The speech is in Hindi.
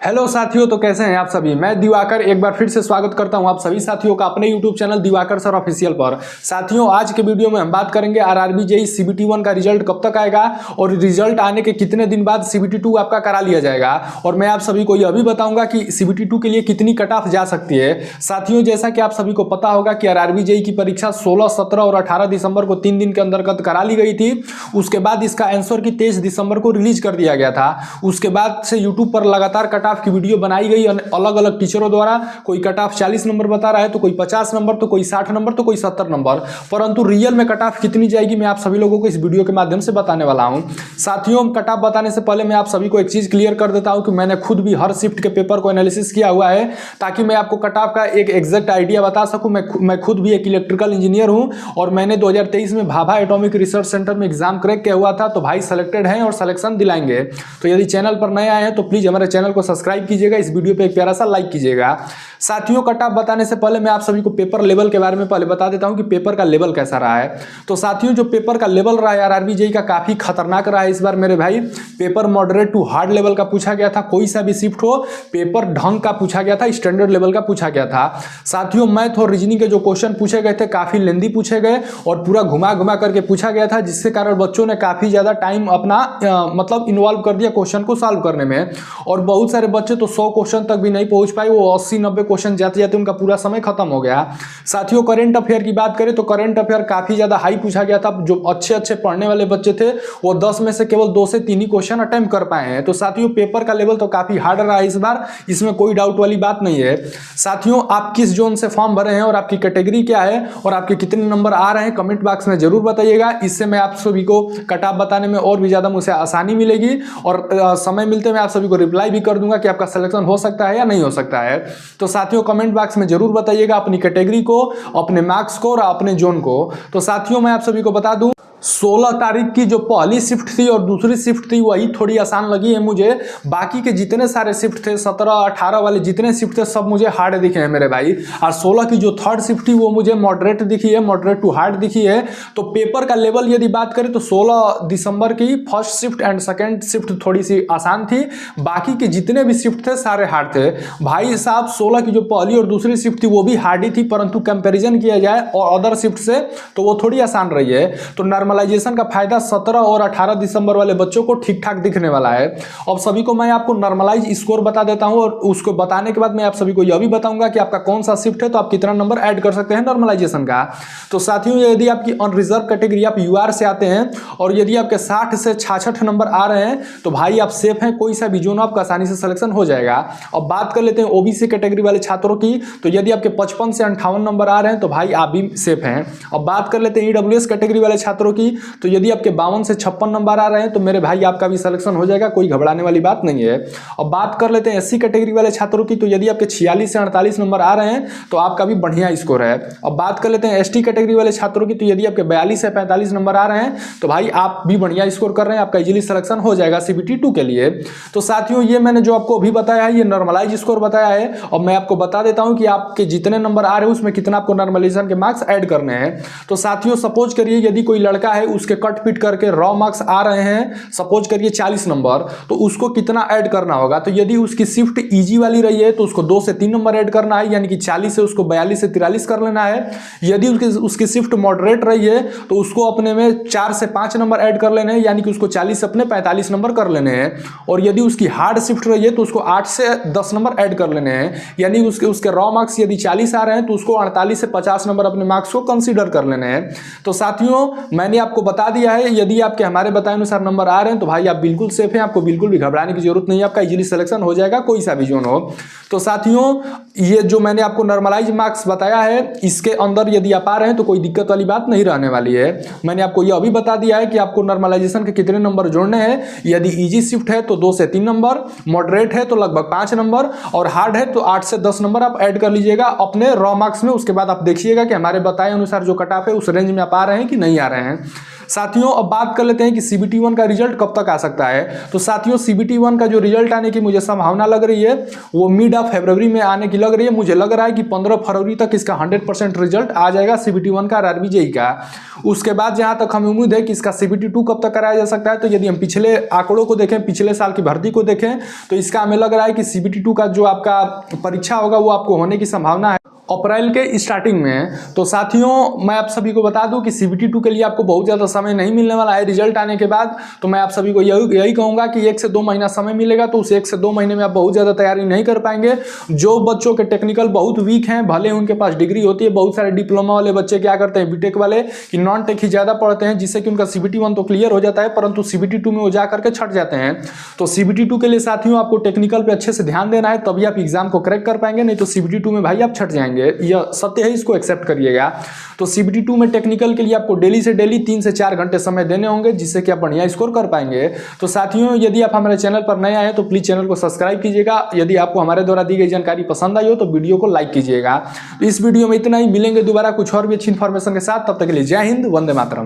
हेलो साथियों, तो कैसे हैं आप सभी। मैं दिवाकर एक बार फिर से स्वागत करता हूं आप सभी साथियों का अपने YouTube channel Diwakar sir official पर। साथियों, आज के वीडियो में हम बात करेंगे आरआरबी जेईई सीबीटी 1 का रिजल्ट कब तक आएगा और रिजल्ट आने के कितने दिन बाद सीबीटी 2 आपका करा लिया जाएगा। और मैं आप सभी को यह भी बताऊंगा कि सीबीटी 2 के लिए कितनी कट ऑफ जा सकती है। साथियों, जैसा कि आप सभी को पता होगा कि आरआरबी जेईई की परीक्षा 16, 17 और 18 दिसंबर को 3 दिन के अंतर्गत करा ली गई थी। उसके बाद इसका आंसर की 23 दिसंबर को रिलीज कर दिया गया था। उसके बाद से यूट्यूब पर लगातार कट ऑफ की वीडियो बनाई गई अलग अलग टीचरों द्वारा। कोई कट ऑफ 40 नंबर बता रहा है, तो कोई 50 नंबर, तो कोई 60 नंबर, तो कोई 70 नंबर। परंतु रियल में कट ऑफ कितनी जाएगी मैं आप सभी लोगों को इस वीडियो के माध्यम से बताने वाला हूं। साथियों, कट ऑफ बताने से पहले मैं आप सभी को एक चीज क्लियर कर देता हूं कि मैंने खुद भी हर शिफ्ट के पेपर को एनालिसिस किया हुआ है, ताकि मैं आपको कट ऑफ का एक एग्जैक्ट आइडिया बता सकूं। मैं खुद भी एक इलेक्ट्रिकल इंजीनियर हूं और मैंने 2023 में भाभा एटॉमिक रिसर्च सेंटर में एग्जाम क्रैक किया हुआ था। तो भाई सेलेक्टेड हैं और सिलेक्शन दिलाएंगे। तो यदि चैनल पर नए आए हैं तो प्लीज हमारे चैनल को सब्सक्राइब कीजिएगा, इस वीडियो पे एक प्यारा सा लाइक कीजिएगा। साथियों, कट ऑफ बताने से पहले मैं आप सभी को पेपर लेवल के बारे में पहले बता देता हूं कि पेपर का लेवल कैसा रहा है। तो साथियों, जो पेपर का लेवल रहा है आरआरबी जेईई का, काफी खतरनाक रहा है इस बार मेरे भाई। Paper moderate to hard level का पूछा गया था। कोई सा भी शिफ्ट हो, पेपर ढंग का पूछा गया था, स्टैंडर्ड लेवल का पूछा गया था। साथियों, मैथ और रीजनिंग के जो क्वेश्चन पूछे गए थे काफी लेंदी पूछे गए और पूरा घुमा घुमा करके पूछा गया था, जिससे कारण बच्चों ने काफी ज्यादा टाइम अपना मतलब इन्वॉल्व कर दिया क्वेश्चन को सॉल्व करने में। और बहुत सारे बच्चे तो 100 क्वेश्चन तक भी नहीं पहुंच पाए, वो 80-90 क्वेश्चन जाते जाते उनका पूरा समय खत्म हो गया। साथियों, करंट अफेयर की बात करें तो करंट अफेयर काफी ज्यादा हाई पूछा गया था। जो अच्छे अच्छे पढ़ने वाले बच्चे थे वो 10 में से केवल 2 से 3 ही क्वेश्चन अटेम्प्ट कर पाए हैं। तो साथियों, पेपर का लेवल तो काफी हार्ड रहा है इस बार, इसमें कोई डाउट वाली बात नहीं है। साथियों, आप किस जोन से फॉर्म भरे हैं और आपकी कैटेगरी क्या है और आपके कितने नंबर आ रहे हैं, कमेंट बॉक्स में जरूर बताइएगा। इससे मैं आप सभी को कट ऑफ बताने में और भी ज्यादा मुझे आसानी मिलेगी और समय मिलते मैं आप सभी को रिप्लाई भी कर दूंगा कि आपका सिलेक्शन हो सकता है या नहीं हो सकता है। तो साथियों, कमेंट बॉक्स में जरूर बताइएगा अपनी कैटेगरी को, अपने मार्क्स को और अपने जोन को। तो साथियों, मैं आप सभी को बता दूं 16 तारीख की जो पहली शिफ्ट थी और दूसरी शिफ्ट थी वही थोड़ी आसान लगी है मुझे। बाकी के जितने सारे शिफ्ट थे 17, 18 वाले जितने शिफ्ट थे सब मुझे हार्ड दिखे हैं मेरे भाई। और 16 की जो थर्ड शिफ्ट थी वो मुझे मॉडरेट दिखी है, मॉडरेट टू हार्ड दिखी है। तो पेपर का लेवल यदि बात करें तो 16 दिसंबर की first shift and second shift थोड़ी सी आसान थी। बाकी के जितने भी शिफ्ट थे सारे हार्ड थे भाई साहब। 16 की जो पहली और दूसरी शिफ्ट थी वो भी हार्ड ही थी, परंतु कंपेरिजन किया जाए और अदर शिफ्ट से तो वो थोड़ी आसान रही है। तो नॉर्मलाइजेशन का फायदा 17 और 18 दिसंबर वाले बच्चों को ठीक ठाक दिखने वाला है। अब सभी को मैं आपको नॉर्मलाइज स्कोर बता देता हूं और उसको बताने के बाद मैं आप सभी को यह भी बताऊंगा कि आपका कौन सा शिफ्ट है तो आप कितना नंबर ऐड कर सकते हैं नॉर्मलाइजेशन का। तो साथियों, यदि आपकी अनरिजर्व कैटेगरी आप यूआर से आते हैं और यदि आपके 60 से 66 नंबर आ रहे हैं तो भाई आप सेफ हैं, कोई सा भी जोन आपका आसानी से सिलेक्शन हो जाएगा। अब बात कर लेते हैं ओबीसी कैटेगरी वाले छात्रों की, तो यदि आपके 55 से 58 नंबर आ रहे हैं तो भाई आप भी सेफ हैं। अब बात कर लेते हैं ईडब्ल्यूएस कैटेगरी वाले छात्रों की, तो यदि आपके 52 से 56 नंबर आ रहे हैं तो मेरे भाई आपका भी सिलेक्शन हो जाएगा, कोई घबराने वाली बात नहीं है। अब बात कर लेते हैं एससी कैटेगरी वाले छात्रों की, तो यदि आपके 46 से 48 नंबर आ रहे हैं तो आपका भी बढ़िया स्कोर है। अब बात कर लेते हैं एसटी कैटेगरी वाले छात्रों की, तो यदि आपके 42 से 45 नंबर आ रहे हैं तो भाई आप भी बढ़िया स्कोर कर रहे हैं, आपका इजीली सिलेक्शन हो जाएगा सीबीटी 2 के लिए। तो साथियों, ये मैंने जो आपको अभी बताया है ये नॉर्मलाइज स्कोर बताया है। और मैं आपको बता देता हूं कि आपके जितने नंबर आ रहे हैं उसमें कितना आपको नॉर्मलाइजेशन के मार्क्स ऐड करने हैं। तो साथियों, सपोज करिए यदि कोई लड़का है उसके कट पिट करके रॉ मार्क्स आ रहे हैं, सपोज करिए 40 नंबर, तो उसको कितना ऐड करना होगा। तो यदि उसकी शिफ्ट इजी वाली रही है तो उसको 2 से 3 नंबर ऐड करना है, यानी कि 40 से उसको 42 से 43 कर लेना है। यदि उसकी शिफ्ट मॉडरेट रही है तो उसको अपने में 4 से 5 नंबर ऐड कर लेने हैं, यानी कि उसको 40 से अपने 45 नंबर कर लेने हैं। और यदि उसकी हार्ड शिफ्ट रही है तो उसको 8 से 10 नंबर ऐड कर लेने हैं, यानी उसके रॉ मार्क्स यदि 40 आ रहे हैं तो उसको 48 से 50 नंबर अपने मार्क्स को कंसीडर कर लेने हैं। तो साथियों, मैंने आपको बता दिया है, यदि आपके हमारे बताए अनुसार नंबर आ रहे हैं तो भाई आप बिल्कुल सेफ हैं, आपको बिल्कुल भी घबराने की जरूरत नहीं है, आपका इजीली सिलेक्शन हो जाएगा, कोई सा भी जोन हो। तो साथियों, ये जो मैंने आपको नॉर्मलाइज मार्क्स बताया है इसके अंदर यदि आप आ रहे हैं तो कोई दिक्कत वाली बात नहीं रहने वाली है। मैंने आपको यह भी बता दिया है कि आपको नॉर्मलाइजेशन के कितने नंबर जोड़ने हैं। यदि इजी शिफ्ट है तो 2 से 3 नंबर, मॉडरेट है तो लगभग 5 नंबर और हार्ड है तो 8 से 10 नंबर आप ऐड कर लीजिएगा अपने रॉ मार्क्स में। उसके बाद आप देखिएगा कि हमारे बताए अनुसार जो कट ऑफ है उस रेंज में आप आ रहे हैं कि नहीं आ रहे हैं। साथियों अब बात कर लेते हैं कि CBT 1 का रिजल्ट कब तक आ सकता है। तो साथियों CBT 1 का जो रिजल्ट आने की मुझे संभावना लग रही है वो मिड ऑफ फरवरी में आने की लग रही है। मुझे लग रहा है कि 15 फरवरी तक इसका 100% रिजल्ट आ जाएगा CBT 1 का RRB JEE का। उसके बाद जहां तक हमें उम्मीद है कि इसका CBT 2 कब तक कराया जा सकता है, तो यदि हम पिछले आंकड़ों को देखें, पिछले साल की भर्ती को देखें, तो इसका हमें लग रहा है कि CBT 2 का जो आपका परीक्षा होगा वो आपको होने की संभावना है अप्रैल के स्टार्टिंग में। तो साथियों मैं आप सभी को बता दूं कि CBT 2 के लिए आपको बहुत ज़्यादा समय नहीं मिलने वाला है रिजल्ट आने के बाद। तो मैं आप सभी को यही कहूँगा कि 1 से 2 महीना समय मिलेगा, तो उस 1 से 2 महीने में आप बहुत ज़्यादा तैयारी नहीं कर पाएंगे। जो बच्चों के टेक्निकल बहुत वीक हैं, भले उनके पास डिग्री होती है, बहुत सारे डिप्लोमा वाले बच्चे क्या करते हैं, बीटेक वाले कि नॉन टेक ही ज़्यादा पढ़ते हैं, जिससे कि उनका CBT 1 तो क्लियर हो जाता है, परंतु CBT 2 में वो जा करके छट जाते हैं। तो CBT 2 के लिए साथियों आपको टेक्निकल पे अच्छे से ध्यान देना है, तभी आप एग्जाम को क्रैक कर पाएंगे, नहीं तो CBT 2 में भाई आप छट जाएंगे। यह सत्य है, इसको एक्सेप्ट करिएगा। तो CBT 2 में टेक्निकल के लिए आपको डेली से डेली 3 से 4 घंटे समय देने होंगे, जिससे कि आप बढ़िया स्कोर कर पाएंगे। तो साथियों यदि आप हमारे चैनल पर नए आए तो प्लीज चैनल को सब्सक्राइब कीजिएगा। यदि आपको हमारे द्वारा दी गई जानकारी पसंद आई हो तो वीडियो को लाइक कीजिएगा। तो इस वीडियो में इतना ही, मिलेंगे दोबारा कुछ और भी अच्छी इंफॉर्मेशन के साथ। तब तक के लिए जय हिंद, वंदे मातरम।